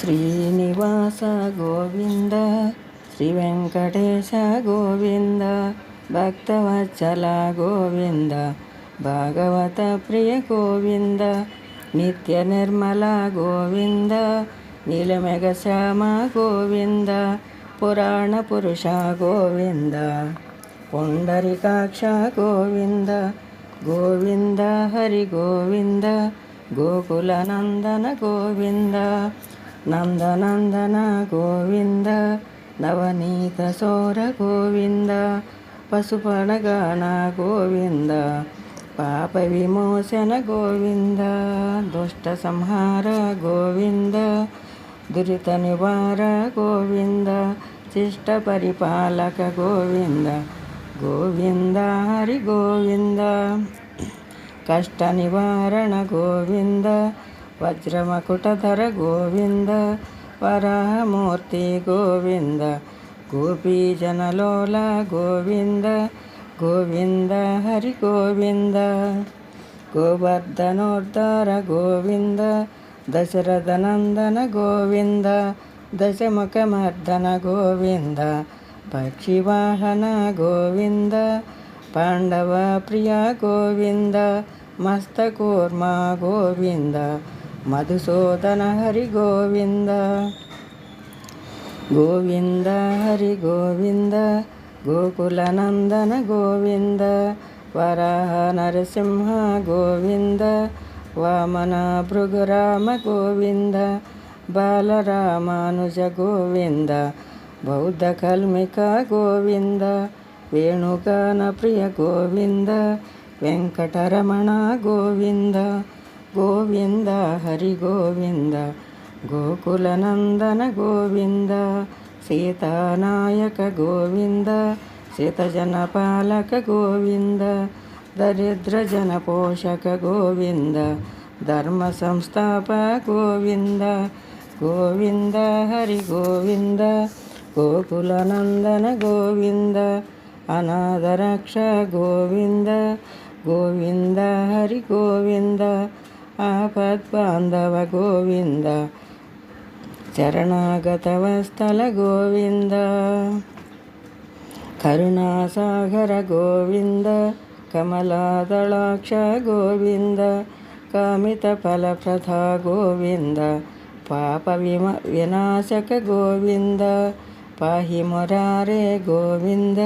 శ్రీనివాస గోవింద శ్రీ వెంకటేశ గోవింద భక్తవత్సల గోవింద భాగవత ప్రియ గోవింద నిత్య నిర్మల గోవింద నీలమేఘ శ్యామ గోవింద పురాణ పురుష గోవింద పుండరీకాక్ష గోవింద గోవింద హరి గోవింద గోకుల నందన గోవింద నందనందన గోవింద నవనీత సోర గోవింద పశుపణగాన గోవింద పాప విమోచన గోవింద దుష్ట సంహార గోవింద దురిత నివార గోవింద శిష్ట పరిపాలక గోవింద గోవింద హరి గోవింద కష్ట నివారణ గోవింద వజ్రమకుటధర గోవింద వరాహమూర్తి గోవింద గోపీజనలోల గోవింద గోవింద హరి గోవింద గోవర్ధనోద్ధార గోవింద దశరథనందన గోవింద దశముఖమర్దన గోవింద పక్షివాహన గోవింద పాండవ ప్రియ గోవింద మస్తకూర్మ గోవింద మధుసూదన హరి గోవింద గోవింద హరి గోవింద గోకులనందన గోవింద వరాహ నరసింహ గోవింద వామన భృగురామ గోవింద బాలరామానుజ గోవింద బౌద్ధ కల్మిక గోవింద వేణుగాన ప్రియ గోవింద వెంకటరమణ గోవింద గోవింద హరి గోవింద గోకులనందన గోవింద సీతానాయక గోవింద శీతజన పాలక గోవింద దరిద్ర జన పోషక గోవింద ధర్మ సంస్థాప గోవింద గోవింద హరి గోవింద గోకులనందన గోవింద అనాథరక్ష గోవింద గోవింద హరి గోవింద ఆపద్బాంధవ గోవింద శరణాగతవస్థల గోవింద కరుణాసాగర గోవింద కమలాదళాక్ష గోవింద కామిత ఫలప్రద గోవింద పాప వినాశక గోవింద పాహి మురారే గోవింద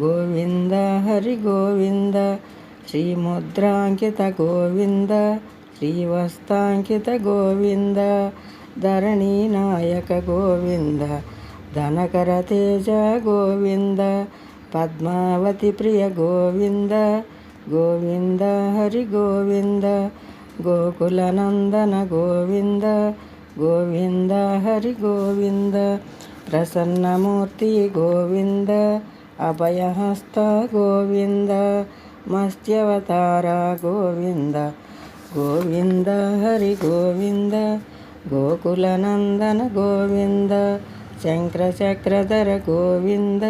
గోవింద హరి గోవింద శ్రీముద్రాంకిత గోవింద శ్రీవస్తాంకిత గోవింద ధరణీ నాయక గోవింద ధనకర తేజ గోవింద పద్మావతి ప్రియ గోవింద గోవింద హరి గోవింద గోకులనందన గోవింద గోవింద హరి గోవింద ప్రసన్నమూర్తి గోవింద అభయహస్త గోవింద మత్స్యవతార గోవింద గోవింద హరి గోవింద గోకులనందన గోవింద శంకరచక్రధర గోవింద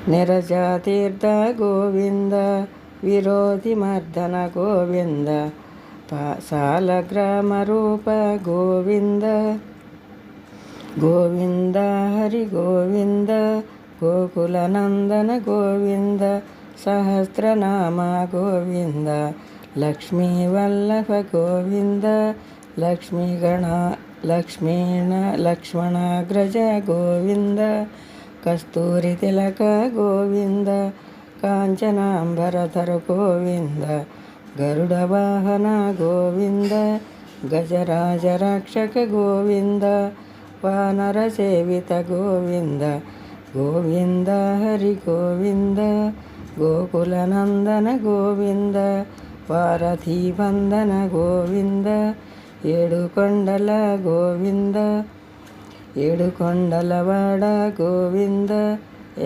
నిరజాతీర్థ గోవింద విరోధిమర్దన గోవింద సాలగ్రామ రూప గోవింద గోవింద హరి గోవింద గోకులనందన గోవింద సహస్రనామ గోవింద లక్ష్మీ వల్లభ గోవింద లక్ష్మణాగ్రజ గోవింద కస్తూరి తిలక గోవింద కాంచనాంబరధర గోవింద గరుడ వాహన గోవింద గజరాజ రక్షక గోవింద వానర సేవిత గోవింద గోవింద హరి గోవింద గోకులనందన గోవింద వారధి వందన గోవింద ఏడుకొండల గోవింద ఏడుకొండలవాడ గోవింద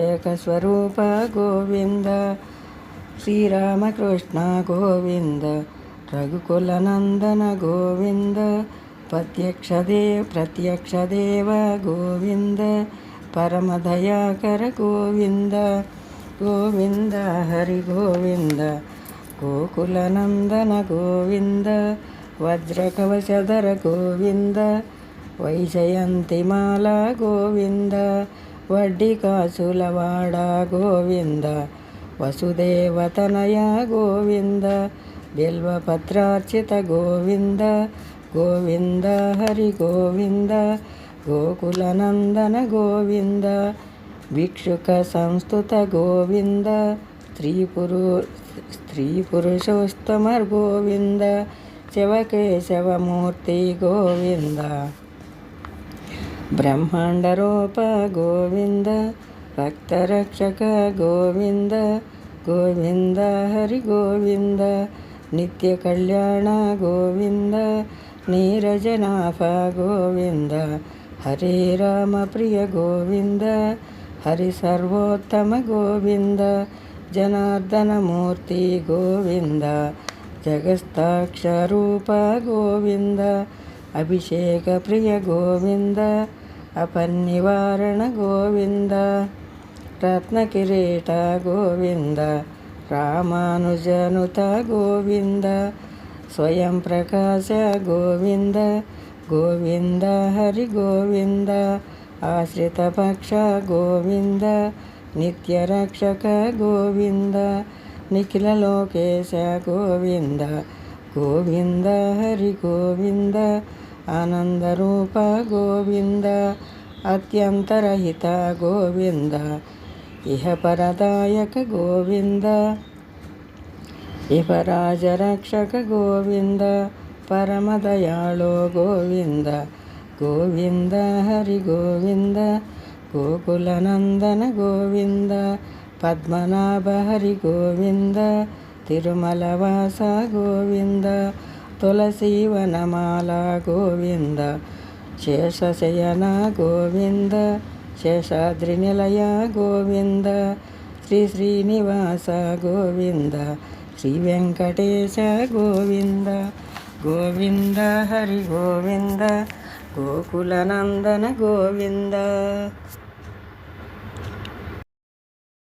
ఏకస్వరూప గోవింద శ్రీరామకృష్ణ గోవింద రఘుకులనందన గోవింద ప్రత్యక్ష దేవ గోవింద పరమదయాకర గోవింద గోవింద హరి గోవింద గోకులనందన గోవింద వజ్రకవచధర గోవింద వైజయంతిమాల గోవింద వడ్డీ కాసులవాడ గోవింద వసుదేవతనయ గోవింద బిల్వపత్రార్చిత గోవింద గోవింద హరి గోవింద గోకులనందన గోవింద భిక్షుక సంస్థుత గోవింద స్త్రీ పురుషోత్తమర్ గోవింద శివకేశవమూర్తి గోవింద బ్రహ్మాండరూప గోవింద భక్తరక్షక గోవింద గోవింద హరి గోవింద నిత్య కళ్యాణ గోవింద నీరజనాభ గోవింద హరే రామ ప్రియ గోవింద హరి సర్వోత్తమ గోవింద జనార్దనమూర్తి గోవింద జగస్తాక్షరూప గోవింద అభిషేక ప్రియ గోవింద అపన్నివారణ గోవింద రత్నకిరీట గోవింద రామానుజనుత గోవింద స్వయం ప్రకాశ గోవింద గోవింద హరి గోవింద ఆశ్రితపక్ష గోవింద నిత్యరక్షక గోవింద నిఖిల లోకేశ గోవింద గోవింద హరి గోవింద ఆనందరూప గోవింద అత్యంతరహిత గోవింద ఇహపరదాయక గోవింద ఇహరాజరక్షక గోవింద పరమదయాళో గోవింద గోవింద హరి గోవింద గోకులనందన గోవింద పద్మనాభ హరి గోవింద తిరుమలవాస గోవింద తులసీవనమాల గోవింద శేషశయన గోవింద శేషాద్రి నిలయ గోవింద శ్రీనివాస గోవింద శ్రీ వెంకటేశ గోవింద గోవింద హరి గోవింద గోకులనందన గోవింద.